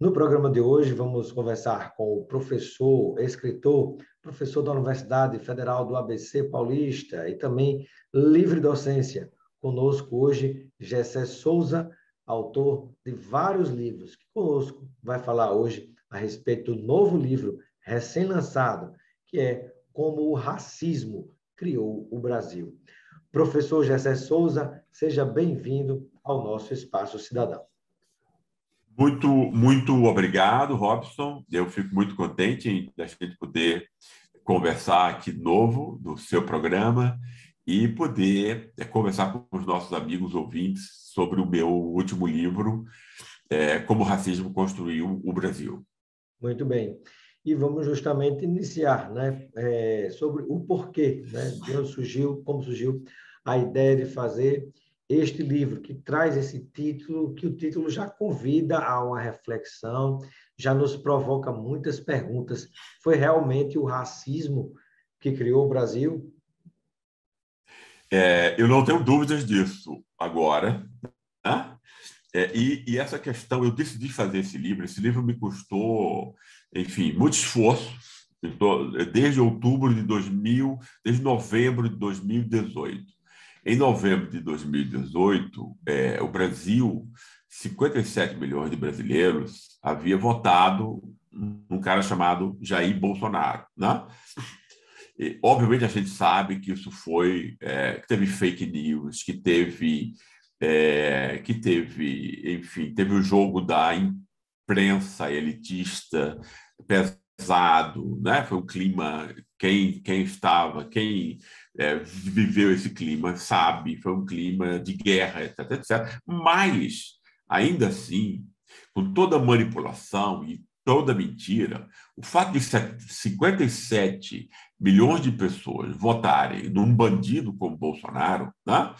No programa de hoje, vamos conversar com o professor, escritor, professor da Universidade Federal do ABC Paulista e também livre docência. Conosco hoje, Gessé Souza, autor de vários livros, que conosco vai falar hoje a respeito do novo livro recém-lançado, que é Como o Racismo Criou o Brasil. Professor Gessé Souza, seja bem-vindo ao nosso Espaço Cidadão. Muito obrigado, Robson. Eu fico muito contente em a gente poder conversar aqui de novo do seu programa e poder conversar com os nossos amigos ouvintes sobre o meu último livro, Como o Racismo Construiu o Brasil. Muito bem. E vamos justamente iniciar, né, sobre o porquê, né, de onde surgiu, como surgiu a ideia de fazer este livro, que traz esse título, que o título já convida a uma reflexão, já nos provoca muitas perguntas. Foi realmente o racismo que criou o Brasil? Eu não tenho dúvidas disso agora, né? E essa questão, eu decidi fazer esse livro me custou, enfim, muito esforço, desde outubro de 2000, desde novembro de 2018. Em novembro de 2018, o Brasil, 57 milhões de brasileiros, havia votado num cara chamado Jair Bolsonaro, né? E, obviamente, a gente sabe que isso foi, que teve fake news, enfim, teve o jogo da imprensa elitista pesado, né? Foi um clima, quem viveu esse clima sabe, foi um clima de guerra, etc, etc. Mas, ainda assim, com toda a manipulação e toda mentira, o fato de 57 milhões de pessoas votarem num bandido como Bolsonaro, né?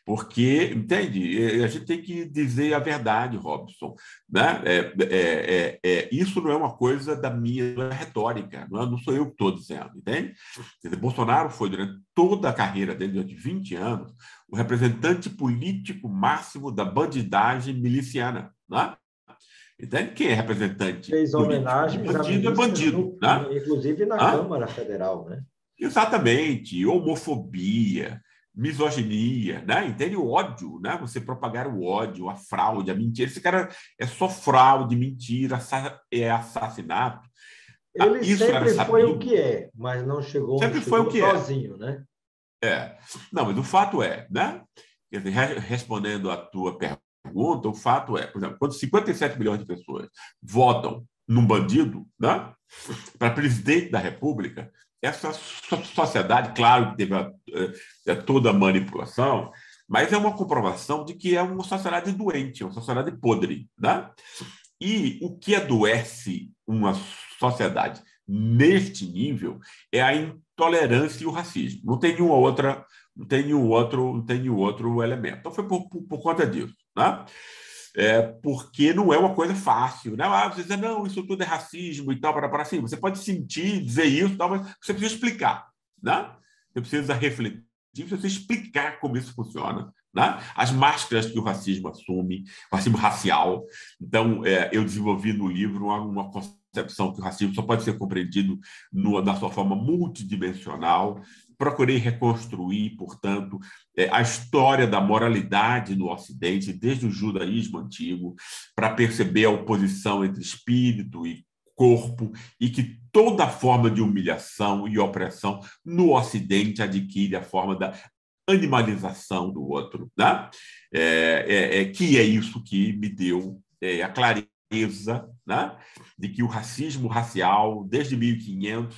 Porque, entende, a gente tem que dizer a verdade, Robson, né? Isso não é uma coisa da minha retórica, não sou eu que estou dizendo, entende? Quer dizer, Bolsonaro foi, durante toda a carreira dele, durante 20 anos, o representante político máximo da bandidagem miliciana, né? Entende? Quem é representante Fez político de homenagens a bandido é milícias, bandido, né? inclusive na Hã? Câmara Federal, né? Exatamente, homofobia, misoginia, né? Entende? O ódio, né? Você propagar o ódio, a fraude, a mentira. Esse cara é só fraude, mentira, é assassinato. Ele Isso era sempre foi o sabido, que é, mas não sempre foi o chegou que é. sozinho, né? É. Não, mas o fato é, né? Quer dizer, respondendo à tua pergunta, o fato é, por exemplo, quando 57 milhões de pessoas votam num bandido, né? Para presidente da República, essa sociedade, claro que teve toda a manipulação, mas é uma comprovação de que é uma sociedade doente, uma sociedade podre, né? E o que adoece uma sociedade neste nível é a intolerância e o racismo. Não tem nenhuma outra, não tem nenhum outro elemento. Então foi por conta disso, né? Porque não é uma coisa fácil, né? Você diz, não, isso tudo é racismo e tal, para assim. Você pode sentir, dizer isso, tal, mas você precisa explicar, né? Você precisa refletir, você precisa explicar como isso funciona, né? As máscaras que o racismo assume, o racismo racial. Então, eu desenvolvi no livro uma concepção que o racismo só pode ser compreendido na sua forma multidimensional. Procurei reconstruir, portanto, a história da moralidade no Ocidente, desde o judaísmo antigo, para perceber a oposição entre espírito e corpo, e que toda forma de humilhação e opressão no Ocidente adquire a forma da animalização do outro, né? Que é isso que me deu a clareza, né? De que o racismo racial, desde 1500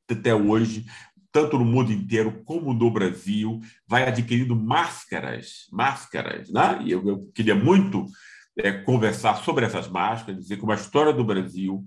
até hoje, tanto no mundo inteiro como no Brasil, vai adquirindo máscaras, né? E eu queria muito conversar sobre essas máscaras, dizer como a história do Brasil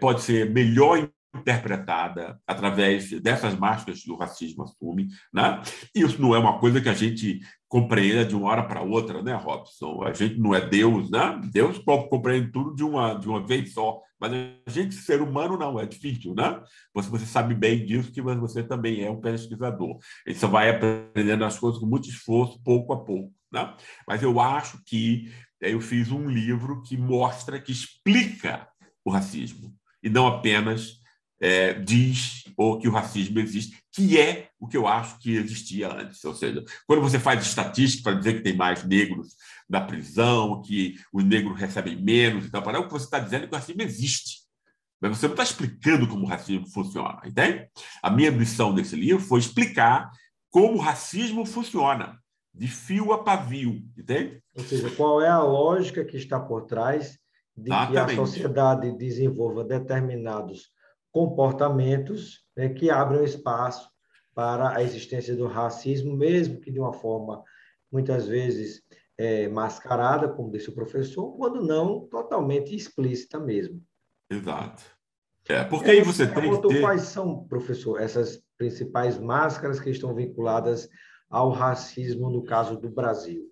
pode ser melhor interpretada através dessas máscaras que o racismo assume, né? Isso não é uma coisa que a gente compreenda de uma hora para outra, né, Robson? A gente não é Deus, né? Deus compreende tudo de uma vez só, mas a gente, ser humano, não, é difícil, né? Você sabe bem disso, que você também é um pesquisador. A gente só vai aprendendo as coisas com muito esforço, pouco a pouco, né? Mas eu acho que Aí eu fiz um livro que mostra, que explica o racismo, e não apenas diz ou que o racismo existe, que é o que eu acho que existia antes. Ou seja, quando você faz estatística para dizer que tem mais negros na prisão, que os negros recebem menos, então, o que você está dizendo é que o racismo existe. Mas você não está explicando como o racismo funciona, entende? A minha missão nesse livro foi explicar como o racismo funciona, de fio a pavio, entende? Ou seja, qual é a lógica que está por trás de que a Exatamente. sociedade desenvolva determinados comportamentos, né, que abram espaço para a existência do racismo, mesmo que de uma forma, muitas vezes, mascarada, como disse o professor, quando não totalmente explícita mesmo. Exato. Porque aí você tem que Perguntou ter... quais são, professor, essas principais máscaras que estão vinculadas ao racismo no caso do Brasil.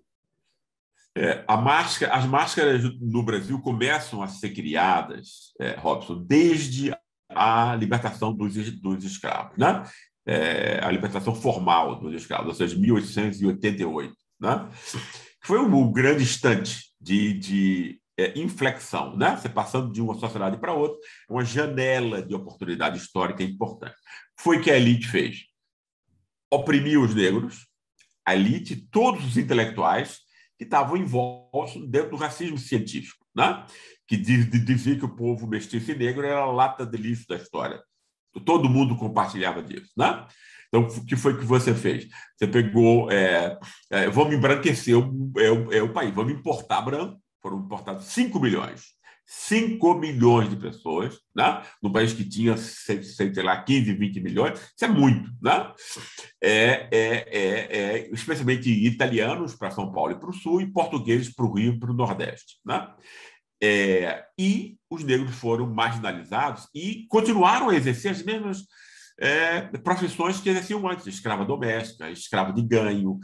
As máscaras no Brasil começam a ser criadas, Robson, desde a libertação dos escravos, né? A libertação formal dos escravos, ou seja, 1888, né? Foi um grande instante de inflexão, né? Você passando de uma sociedade para outra, uma janela de oportunidade histórica importante. Foi o que a elite fez. Oprimiu os negros, a elite, todos os intelectuais que estavam envoltos dentro do racismo científico, né? Que dizia que o povo mestiço e negro era a lata de lixo da história. Todo mundo compartilhava disso, né? Então, o que foi que você fez? Você pegou, vamos embranquecer o país, vamos importar branco, foram importados 5 milhões. 5 milhões de pessoas, né? Num país que tinha, sei lá, 15, 20 milhões, isso é muito, né? Especialmente italianos para São Paulo e para o Sul, e portugueses para o Rio e para o Nordeste, né? E os negros foram marginalizados e continuaram a exercer as mesmas profissões que exerciam antes, escrava doméstica, escrava de ganho,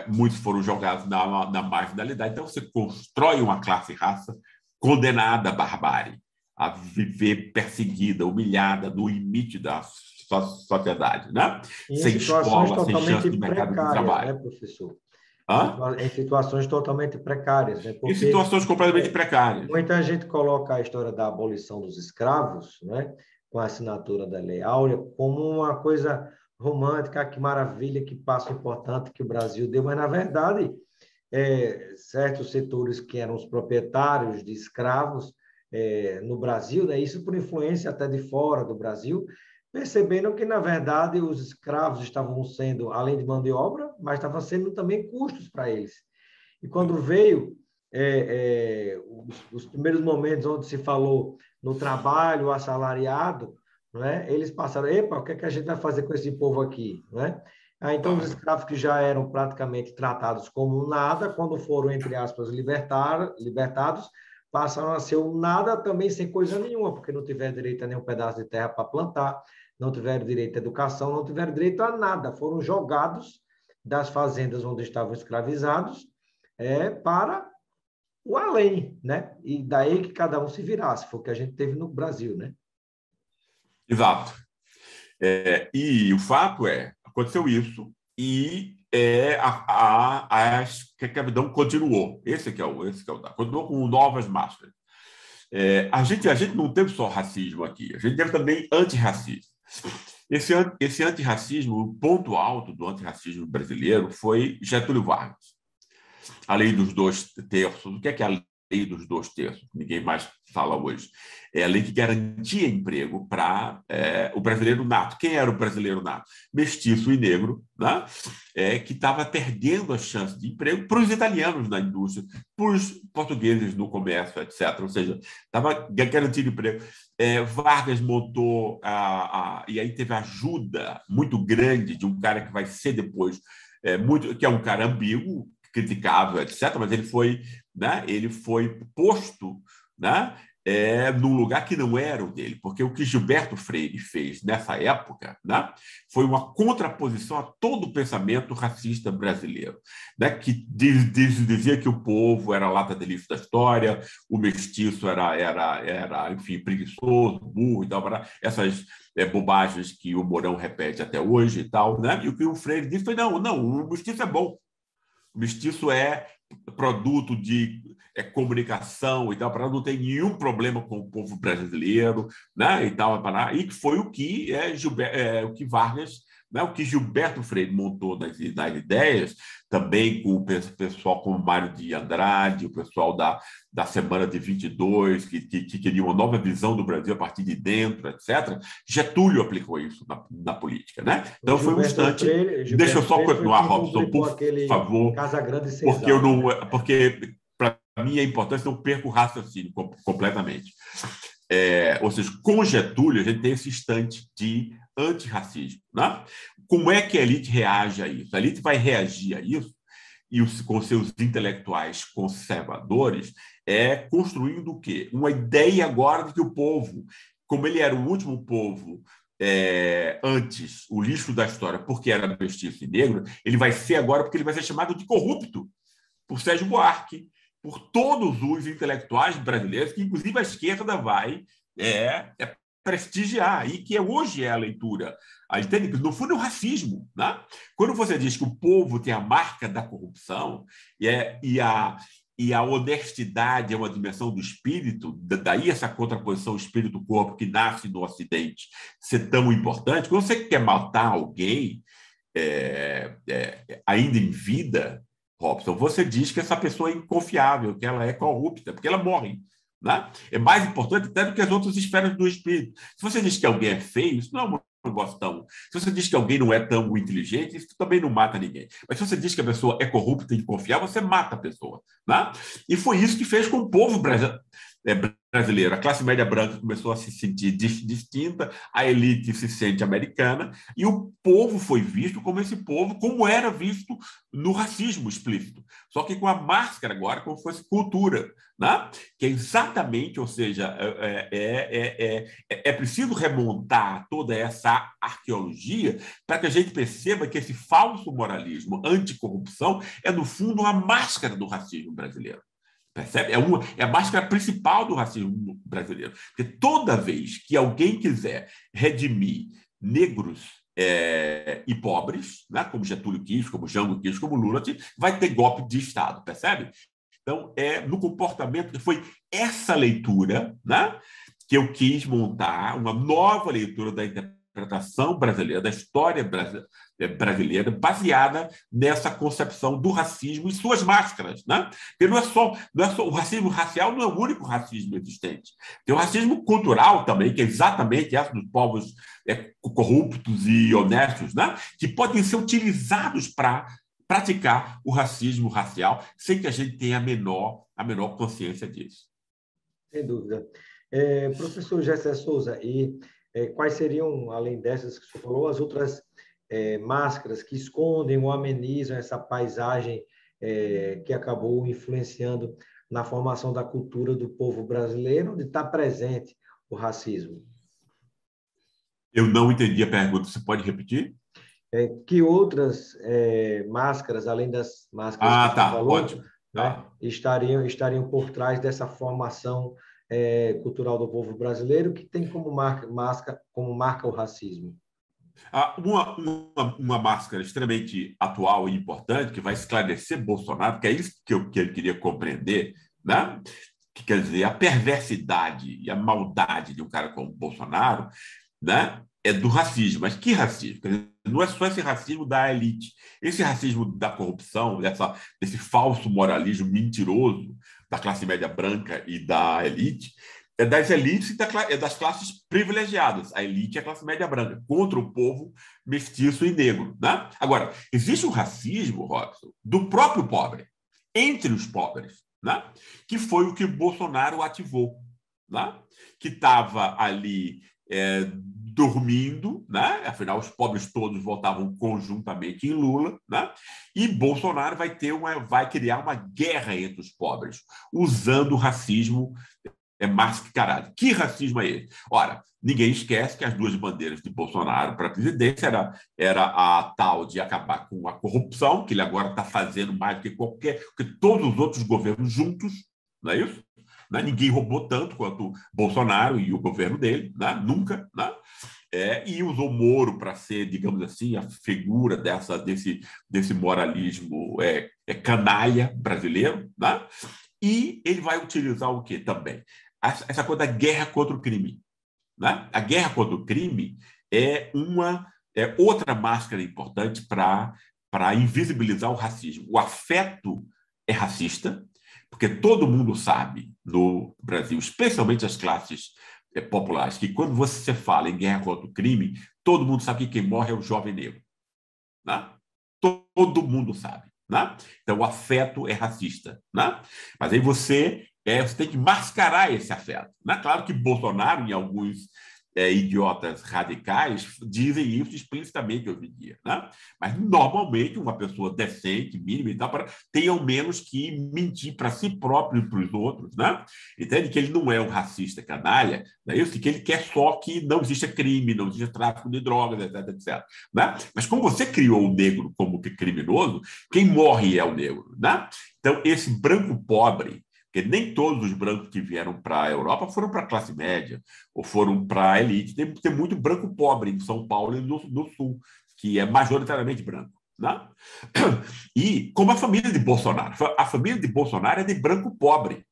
muitos foram jogados na marginalidade. Então, você constrói uma classe e raça condenada à barbárie, a viver perseguida, humilhada, no limite da sociedade, né? Em Sem situações escola, sem chance totalmente de mercado de precárias, né, trabalho. professor? Hã? Em situações totalmente precárias, né? Em Porque situações completamente precárias. muita gente coloca a história da abolição dos escravos, né, com a assinatura da Lei Áurea, como uma coisa romântica, que maravilha, que passo importante que o Brasil deu, mas, na verdade, certos setores que eram os proprietários de escravos no Brasil, né, isso por influência até de fora do Brasil, percebendo que, na verdade, os escravos estavam sendo, além de mão de obra, mas estavam sendo também custos para eles. E quando veio os primeiros momentos onde se falou no trabalho assalariado, não é? Eles passaram, epa, o que é que a gente vai fazer com esse povo aqui? Não é? Então, os Claro. escravos que já eram praticamente tratados como nada, quando foram, entre aspas, libertados, passaram a ser um nada também sem coisa nenhuma, porque não tiveram direito a nenhum pedaço de terra para plantar, não tiveram direito à educação, não tiveram direito a nada. Foram jogados das fazendas onde estavam escravizados para o além, né? E daí que cada um se virasse, foi o que a gente teve no Brasil, né? Exato. E o fato aconteceu isso e a escravidão continuou. Esse que é o dado. Continuou com novas máscaras. A gente não teve só racismo aqui, a gente teve também antirracismo. Esse antirracismo, o ponto alto do antirracismo brasileiro foi Getúlio Vargas. A lei dos 2/3. O que é a lei dos 2/3? Ninguém mais fala hoje. É a lei que garantia emprego para o brasileiro nato. Quem era o brasileiro nato? Mestiço e negro, né? Que estava perdendo a chance de emprego para os italianos na indústria, para os portugueses no comércio, etc. Ou seja, estava garantindo emprego. Vargas montou, e aí teve ajuda muito grande de um cara que vai ser depois, que é um cara ambíguo, criticável, etc., mas ele foi posto, né, num lugar que não era o dele, porque o que Gilberto Freire fez nessa época, né, foi uma contraposição a todo o pensamento racista brasileiro, né, que dizia que o povo era a lata de lixo da história, o mestiço era enfim, preguiçoso, burro e tal, essas bobagens que o Mourão repete até hoje e tal, né? E o que o Freire disse foi, não, o mestiço é bom. O mestiço é produto de comunicação e tal, para não ter nenhum problema com o povo brasileiro, né, e tal, e que foi o que o que Vargas, né, o que Gilberto Freire montou nas ideias, também com o pessoal como Mário de Andrade, o pessoal da Semana de 22, que queria uma nova visão do Brasil a partir de dentro, etc. Getúlio aplicou isso na política, né? Então foi um instante. Deixa eu só continuar, Robson, por favor, Casa Grande e porque eu não, porque para mim é importante, não perco o raciocínio completamente. Ou seja, com Getúlio, a gente tem esse instante de antirracismo. Né? Como é que a elite reage a isso? A elite vai reagir a isso, e com seus intelectuais conservadores, construindo o quê? Uma ideia agora de que o povo, como ele era o último povo antes, o lixo da história, porque era mestiço e negro, ele vai ser agora porque ele vai ser chamado de corrupto por Sérgio Buarque, por todos os intelectuais brasileiros, que inclusive a esquerda vai prestigiar, e que hoje é a leitura. No fundo, é o racismo. Né? Quando você diz que o povo tem a marca da corrupção e a honestidade é uma dimensão do espírito, daí essa contraposição espírito-corpo que nasce no Ocidente ser tão importante. Quando você quer matar alguém ainda em vida, Robson, você diz que essa pessoa é inconfiável, que ela é corrupta, porque ela morre. Né? É mais importante até do que as outras esferas do espírito. Se você diz que alguém é feio, isso não é um negócio tão... Se você diz que alguém não é tão inteligente, isso também não mata ninguém. Mas se você diz que a pessoa é corrupta e inconfiável, você mata a pessoa. Né? E foi isso que fez com o povo brasileiro. A classe média branca começou a se sentir distinta, a elite se sente americana, e o povo foi visto como esse povo, como era visto no racismo explícito. Só que com a máscara agora, como se fosse cultura. Né? Que é exatamente, ou seja, é preciso remontar toda essa arqueologia para que a gente perceba que esse falso moralismo anticorrupção é, no fundo, uma máscara do racismo brasileiro. Percebe? É a máscara principal do racismo brasileiro. Porque toda vez que alguém quiser redimir negros e pobres, né, como Getúlio quis, como Jango quis, como Lula, vai ter golpe de Estado, percebe? Então, no comportamento, foi essa leitura, né, que eu quis montar, uma nova leitura da interpretação brasileira, da história brasileira, baseada nessa concepção do racismo e suas máscaras. Né? Porque não é só o racismo racial, não é o único racismo existente. Tem o racismo cultural também, que é exatamente esse dos povos corruptos e honestos, né? Que podem ser utilizados para praticar o racismo racial sem que a gente tenha a menor consciência disso. Sem dúvida. Professor Gessé Souza, quais seriam, além dessas que você falou, as outras máscaras que escondem ou amenizam essa paisagem que acabou influenciando na formação da cultura do povo brasileiro, onde está presente o racismo? Eu não entendi a pergunta. Você pode repetir? Que outras máscaras, além das máscaras que você falou, ótimo. Né, estariam por trás dessa formação cultural do povo brasileiro, que tem como marca o racismo? Uma máscara extremamente atual e importante, que vai esclarecer Bolsonaro, que é isso que ele queria compreender, né? Que quer dizer, a perversidade e a maldade de um cara como Bolsonaro, né? É do racismo. Mas que racismo? Quer dizer, não é só esse racismo da elite. Esse racismo da corrupção, desse falso moralismo mentiroso da classe média branca e da elite, é das elites e das classes privilegiadas. A elite é a classe média branca, contra o povo mestiço e negro. Né? Agora, existe um racismo, Robson, do próprio pobre, entre os pobres, né? Que foi o que Bolsonaro ativou, né? Que estava ali dormindo, né? Afinal, os pobres todos votavam conjuntamente em Lula, né? E Bolsonaro vai criar uma guerra entre os pobres, usando o racismo mascarado. Que racismo é esse? Ora, ninguém esquece que as duas bandeiras de Bolsonaro para a presidência era a tal de acabar com a corrupção, que ele agora está fazendo mais do que todos os outros governos juntos, não é isso? Né? Ninguém roubou tanto quanto Bolsonaro e o governo dele, né? Nunca. Né? E usou Moro para ser, digamos assim, a figura desse moralismo canalha brasileiro. Né? E ele vai utilizar o quê também? Essa coisa da guerra contra o crime. Né? A guerra contra o crime é outra máscara importante para invisibilizar o racismo. O afeto é racista, porque todo mundo sabe no Brasil, especialmente as classes populares, que quando você fala em guerra contra o crime, todo mundo sabe que quem morre é o jovem negro. Né? Todo mundo sabe. Né? Então, o afeto é racista. Né? Mas aí você tem que mascarar esse afeto. Né? Claro que Bolsonaro, em alguns idiotas radicais, dizem isso explicitamente hoje em dia. Né? Mas, normalmente, uma pessoa decente, mínima e tal, tem ao menos que mentir para si próprio e para os outros. Né? Entende que ele não é um racista canalha, não é isso? Que ele quer só que não exista crime, não exista tráfico de drogas, etc, etc. Né? Mas como você criou o negro como que criminoso, quem morre é o negro. Né? Então, esse branco pobre, porque nem todos os brancos que vieram para a Europa foram para a classe média ou foram para a elite. Tem muito branco pobre em São Paulo e no Sul, que é majoritariamente branco. Né? E como a família de Bolsonaro. A família de Bolsonaro é de branco pobre.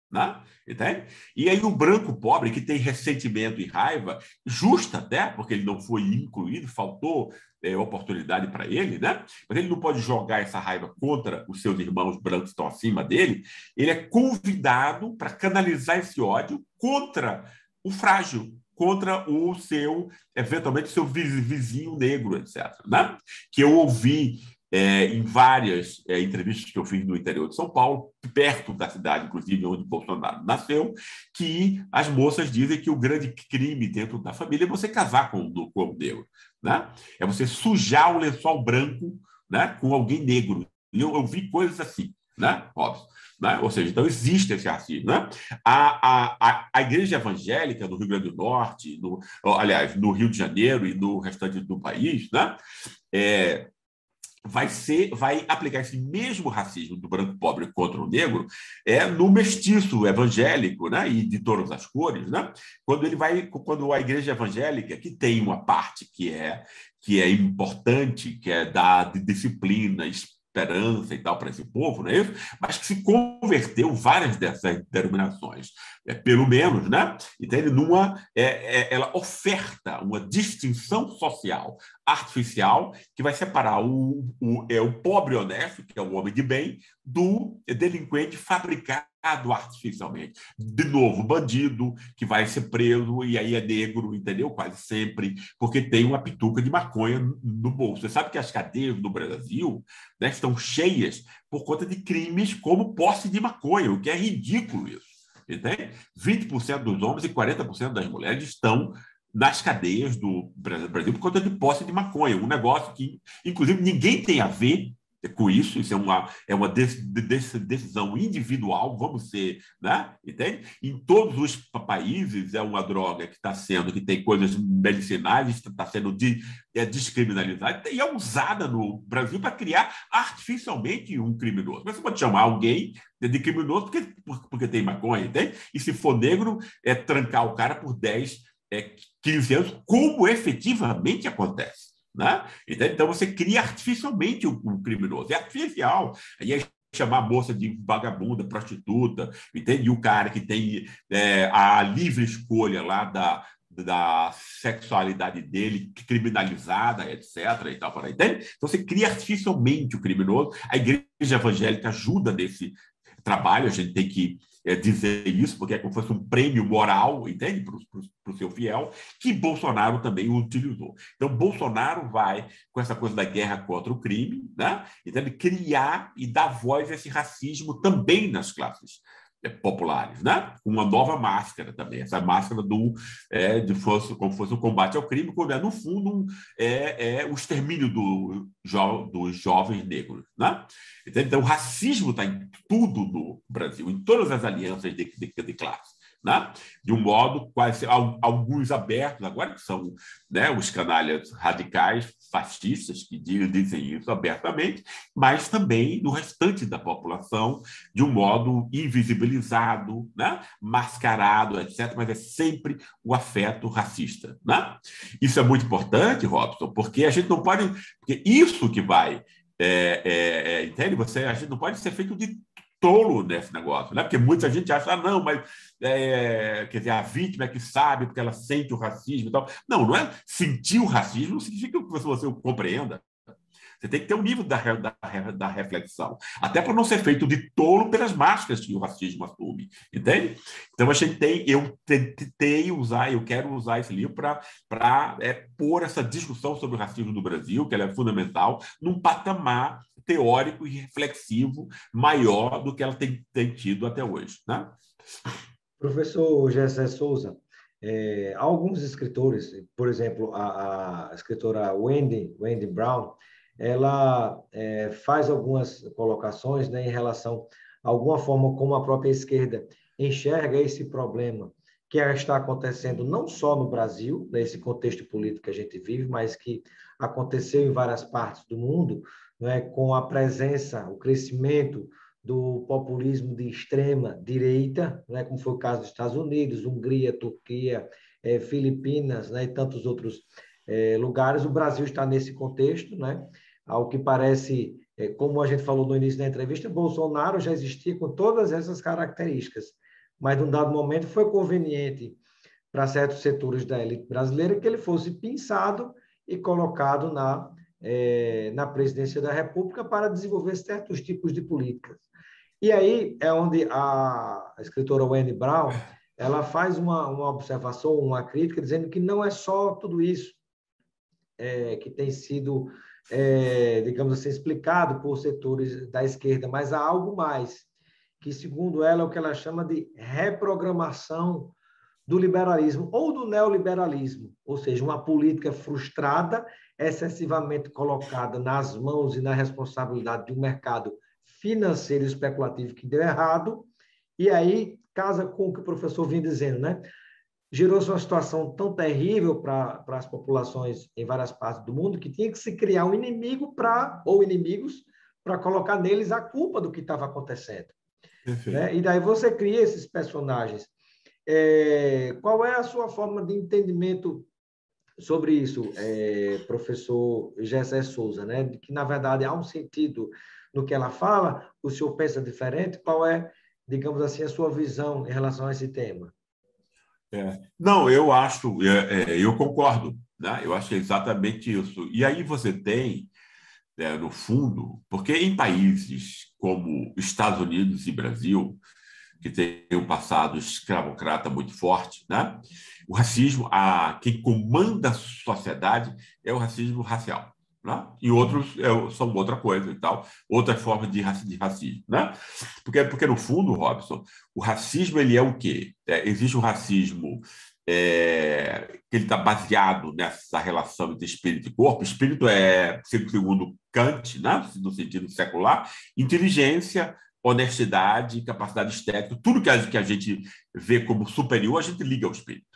Né? Entende? E aí o branco pobre, que tem ressentimento e raiva, justa até, porque ele não foi incluído, faltou oportunidade para ele, né? Mas ele não pode jogar essa raiva contra os seus irmãos brancos que estão acima dele. Ele é convidado para canalizar esse ódio contra o frágil, contra o seu, eventualmente, seu vizinho negro, etc. Né? Que eu ouvi em várias entrevistas que eu fiz no interior de São Paulo, perto da cidade, inclusive, onde Bolsonaro nasceu, que as moças dizem que o grande crime dentro da família é você casar com o negro. Né? É você sujar o lençol branco, né, com alguém negro. E eu vi coisas assim, né? Óbvio. Né? Ou seja, então existe esse racismo. Né? A igreja evangélica no Rio Grande do Norte, aliás, no Rio de Janeiro e no restante do país, né? Vai aplicar esse mesmo racismo do branco pobre contra o negro no mestiço evangélico, né, e de todas as cores, né, quando a igreja evangélica, que tem uma parte que é importante, que é dar de disciplina, esperança e tal para esse povo, não é isso? Mas que se converteu várias dessas denominações, pelo menos, né? Então, ela oferta uma distinção social artificial que vai separar o pobre honesto, que é o homem de bem, do delinquente fabricado artificialmente. De novo, bandido que vai ser preso e aí é negro, entendeu? Quase sempre, porque tem uma pituca de maconha no bolso. Você sabe que as cadeias do Brasil, né, estão cheias por conta de crimes como posse de maconha, o que é ridículo isso. Entende? 20% dos homens e 40% das mulheres estão nas cadeias do Brasil por conta de posse de maconha, um negócio que, inclusive, ninguém tem a ver com isso é uma decisão individual, vamos ser, né? Entende? Em todos os países é uma droga que tem coisas medicinais, está sendo descriminalizada e é usada no Brasil para criar artificialmente um criminoso. Mas você pode chamar alguém de criminoso porque tem maconha, entende? E se for negro, trancar o cara por 10, 15 anos, como efetivamente acontece. Né? Então, você cria artificialmente o criminoso. É artificial. Aí é chamar a moça de vagabunda, prostituta, entende? E o cara que tem a livre escolha lá da sexualidade dele criminalizada, etc. E tal, entende? Então, você cria artificialmente o criminoso. A igreja evangélica ajuda nesse trabalho, a gente tem que dizer isso, porque é como se fosse um prêmio moral, entende? Para o seu fiel, que Bolsonaro também utilizou. Então, Bolsonaro vai, com essa coisa da guerra contra o crime, né? Então, ele criar e dar voz a esse racismo também nas classes populares, né? Uma nova máscara também, essa máscara como fosse um combate ao crime, quando no fundo o extermínio dos jovens negros, né? Então o racismo está em tudo no Brasil, em todas as alianças de classe. Né? De um modo quase alguns abertos agora, que são, né, os canalhas radicais fascistas que dizem isso abertamente, mas também no restante da população, de um modo invisibilizado, né, mascarado, etc., mas é sempre o afeto racista. Né? Isso é muito importante, Robson, porque a gente não pode... Porque isso que vai... entende? A gente não pode ser feito de tolo nesse negócio, né? Porque muita gente acha, não, mas quer dizer, a vítima é que sabe porque ela sente o racismo e tal. Não, não é sentir o racismo, não significa que você o compreenda. Você tem que ter um nível da reflexão. Até para não ser feito de tolo pelas máscaras que o racismo assume. Entende? Então, eu tentei usar, eu quero usar esse livro para pôr essa discussão sobre o racismo no Brasil, que ela é fundamental, num patamar teórico e reflexivo maior do que ela tem tido até hoje. Né? Professor Gessé Souza, alguns escritores, por exemplo, a escritora Wendy Brown, ela faz algumas colocações, né, em relação a alguma forma como a própria esquerda enxerga esse problema que está acontecendo não só no Brasil, nesse contexto político que a gente vive, mas que aconteceu em várias partes do mundo, né, com a presença, o crescimento do populismo de extrema direita, né, como foi o caso dos Estados Unidos, Hungria, Turquia, Filipinas, né, e tantos outros lugares. O Brasil está nesse contexto, né? Ao que parece, como a gente falou no início da entrevista, Bolsonaro já existia com todas essas características, mas num dado momento foi conveniente para certos setores da elite brasileira que ele fosse pinçado e colocado na presidência da República para desenvolver certos tipos de políticas. E aí é onde a escritora Wendy Brown ela faz uma observação, uma crítica, dizendo que não é só tudo isso que tem sido, digamos assim, explicado por setores da esquerda, mas há algo mais, que, segundo ela, é o que ela chama de reprogramação do liberalismo ou do neoliberalismo, ou seja, uma política frustrada, excessivamente colocada nas mãos e na responsabilidade de um mercado financeiro e especulativo que deu errado, e aí casa com o que o professor vinha dizendo, né? Gerou-se uma situação tão terrível para as populações em várias partes do mundo que tinha que se criar um inimigo ou inimigos para colocar neles a culpa do que estava acontecendo. Né? E daí você cria esses personagens. Qual é a sua forma de entendimento sobre isso, professor Gessé Souza, né? De que, na verdade, há um sentido no que ela fala, o senhor pensa diferente? Qual é, digamos assim, a sua visão em relação a esse tema? Não, eu acho, eu concordo, né? Eu acho que é exatamente isso. E aí você tem, no fundo, porque em países como Estados Unidos e Brasil, que tem um passado escravocrata muito forte, né? O racismo, quem comanda a sociedade é o racismo racial. Né? E outros são outra coisa e tal, outras formas de racismo. Né? Porque, no fundo, Robson, o racismo ele é o quê? Existe um racismo que ele está baseado nessa relação entre espírito e corpo. Espírito segundo Kant, né? No sentido secular, inteligência, honestidade, capacidade estética, tudo que a gente vê como superior, a gente liga ao espírito.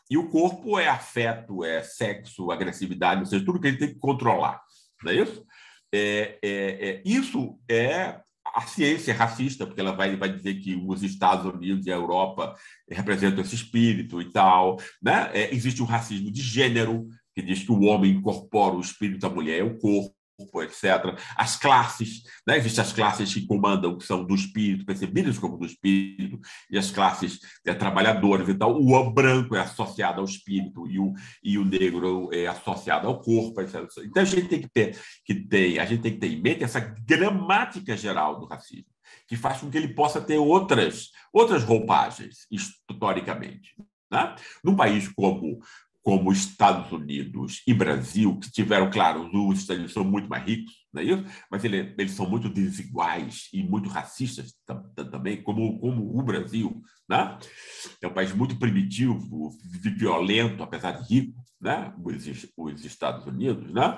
E o corpo é afeto, é sexo, agressividade, ou seja, tudo que a gente tem que controlar. Não é isso? Isso é a ciência racista, porque ela vai dizer que os Estados Unidos e a Europa representam esse espírito e tal. Né? Existe um racismo de gênero, que diz que o homem incorpora o espírito da mulher, o corpo, etc. As classes, né? Existem as classes que comandam, que são do espírito, percebidas como do espírito, e as classes trabalhadoras e tal. O branco é associado ao espírito e o negro é associado ao corpo, etc. Então a gente tem que ter em mente essa gramática geral do racismo, que faz com que ele possa ter outras roupagens, historicamente. Né? Num país como Estados Unidos e Brasil, que tiveram, claro, os Estados Unidos são muito mais ricos, não é isso? Mas eles são muito desiguais e muito racistas também, como o Brasil. Né? É um país muito primitivo, violento, apesar de rico, né? Os Estados Unidos. Né?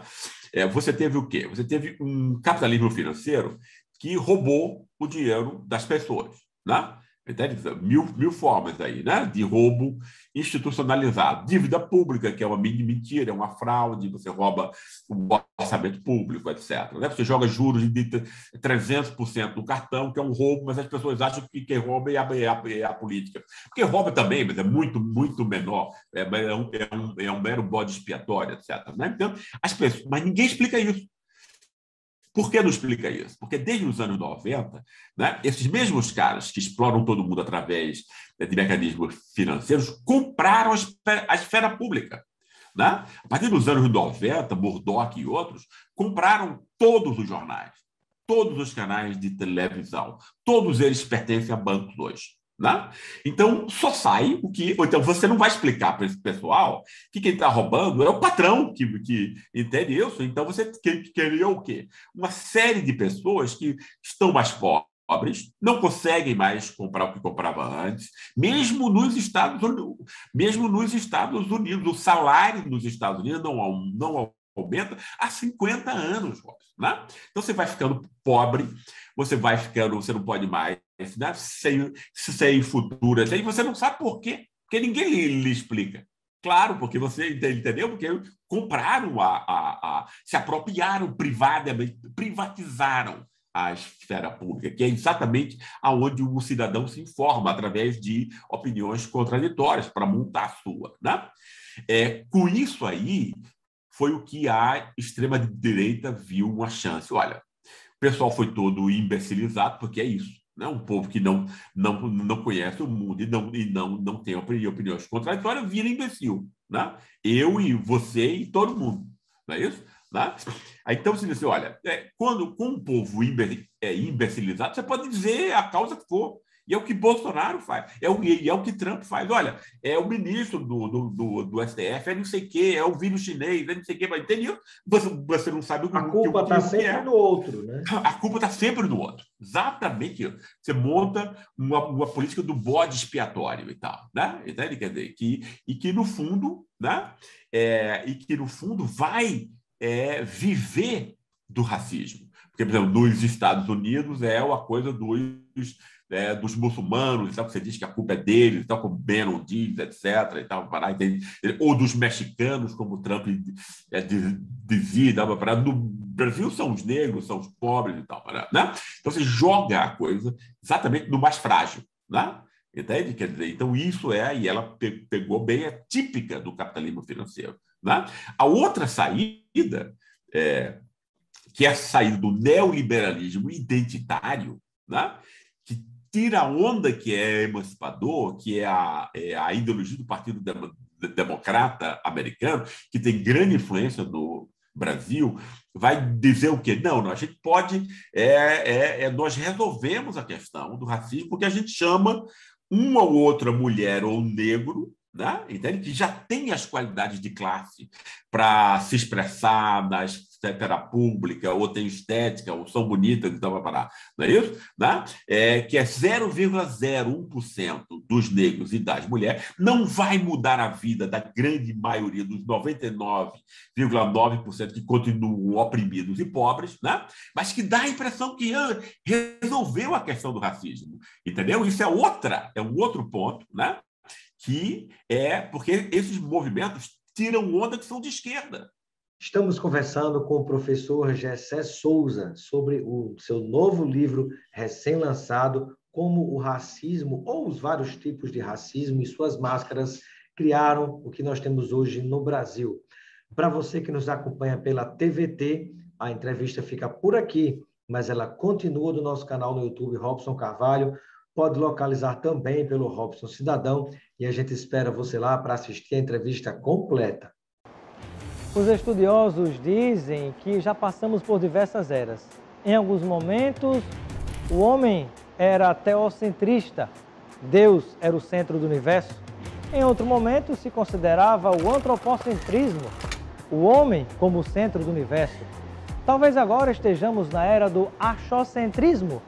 Você teve o quê? Você teve um capitalismo financeiro que roubou o dinheiro das pessoas. Né? Mil formas aí, né? De roubo institucionalizado. Dívida pública, que é uma mentira, é uma fraude, você rouba o orçamento público, etc. Né? Você joga juros de 300% no cartão, que é um roubo, mas as pessoas acham que quem rouba é a política. Porque rouba também, mas é muito, muito menor. É um mero bode expiatório, etc. Né? Então, mas ninguém explica isso. Por que não explica isso? Porque desde os anos 90, né, esses mesmos caras que exploram todo mundo através de mecanismos financeiros compraram a esfera pública. Né? A partir dos anos 90, Murdoch e outros compraram todos os jornais, todos os canais de televisão. Todos eles pertencem a bancos hoje. Né? Então, só sai o que... Ou então, você não vai explicar para esse pessoal que quem está roubando é o patrão que entende isso. Então, você queria o quê? Uma série de pessoas que estão mais pobres, não conseguem mais comprar o que comprava antes, mesmo nos Estados Unidos. O salário nos Estados Unidos não aumenta há 50 anos. Né? Então, você vai ficando pobre, você não pode mais, né? sem futuro, e você não sabe por quê, porque ninguém lhe explica. Claro, porque você entendeu, porque compraram, se apropriaram privadamente, privatizaram a esfera pública, que é exatamente aonde o cidadão se informa através de opiniões contraditórias para montar a sua. Né? Com isso aí, foi o que a extrema-direita viu uma chance. Olha, o pessoal foi todo imbecilizado, porque é isso. Né? Um povo que não conhece o mundo e não tem opiniões contraditórias vira imbecil. Né? Eu e você e todo mundo. Não é isso? Né? Então, você diz assim, olha, com um povo imbecilizado, você pode dizer a causa que for. E é o que Bolsonaro faz, é o que Trump faz. Olha, é o ministro do STF, é não sei o quê, é o vírus chinês, é não sei o quê, mas entendeu? Você não sabe o que é. A culpa está sempre no outro, né? A culpa está sempre no outro. Exatamente isso. Você monta uma política do bode expiatório e tal. Né? Entende? Quer dizer, que no fundo, né? Vai viver do racismo. Porque, por exemplo, nos Estados Unidos é uma coisa dos muçulmanos, tal, que você diz que a culpa é deles, tal, como Bannon diz, etc. E tal, ou dos mexicanos, como o Trump dizia. No Brasil são os negros, são os pobres e tal. Né? Então você joga a coisa exatamente no mais frágil. Né? Entende? Quer dizer, então isso e ela pegou bem, é típica do capitalismo financeiro. Né? A outra saída, que é a saída do neoliberalismo identitário, né? Que tira a onda que é emancipador, que é a ideologia do Partido Democrata americano, que tem grande influência no Brasil, vai dizer o quê? Não, a gente pode... nós resolvemos a questão do racismo porque a gente chama uma ou outra mulher ou negro, né? Entende? Que já tem as qualidades de classe para se expressar na esfera pública, ou tem estética, ou são bonitas, então vai parar. Não é isso? Né? Que é 0,01% dos negros e das mulheres, não vai mudar a vida da grande maioria dos 99,9% que continuam oprimidos e pobres, né? Mas que dá a impressão que resolveu a questão do racismo. Entendeu? Isso é um outro ponto, né? Que porque esses movimentos tiram onda que são de esquerda. Estamos conversando com o professor Gessé Souza sobre o seu novo livro recém-lançado, Como o Racismo, ou os vários tipos de racismo e suas máscaras criaram o que nós temos hoje no Brasil. Para você que nos acompanha pela TVT, a entrevista fica por aqui, mas ela continua no nosso canal no YouTube, Robson Carvalho. Pode localizar também pelo Robson Cidadão e a gente espera você lá para assistir a entrevista completa. Os estudiosos dizem que já passamos por diversas eras. Em alguns momentos, o homem era teocentrista, Deus era o centro do universo. Em outro momento, se considerava o antropocentrismo, o homem como o centro do universo. Talvez agora estejamos na era do achocentrismo.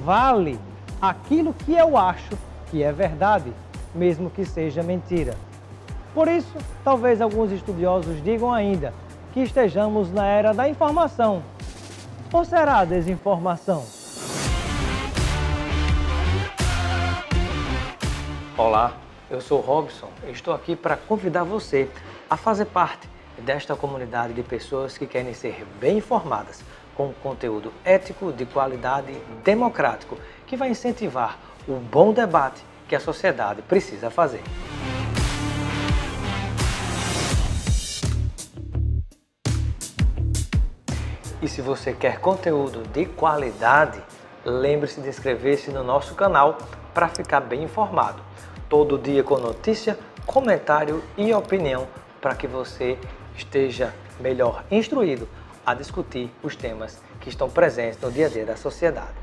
Vale aquilo que eu acho que é verdade, mesmo que seja mentira. Por isso, talvez alguns estudiosos digam ainda que estejamos na era da informação. Ou será a desinformação? Olá, eu sou Robson e estou aqui para convidar você a fazer parte desta comunidade de pessoas que querem ser bem informadas, com conteúdo ético, de qualidade, democrático, que vai incentivar o bom debate que a sociedade precisa fazer. E se você quer conteúdo de qualidade, lembre-se de inscrever-se no nosso canal para ficar bem informado. Todo dia com notícia, comentário e opinião para que você esteja melhor instruído a discutir os temas que estão presentes no dia a dia da sociedade.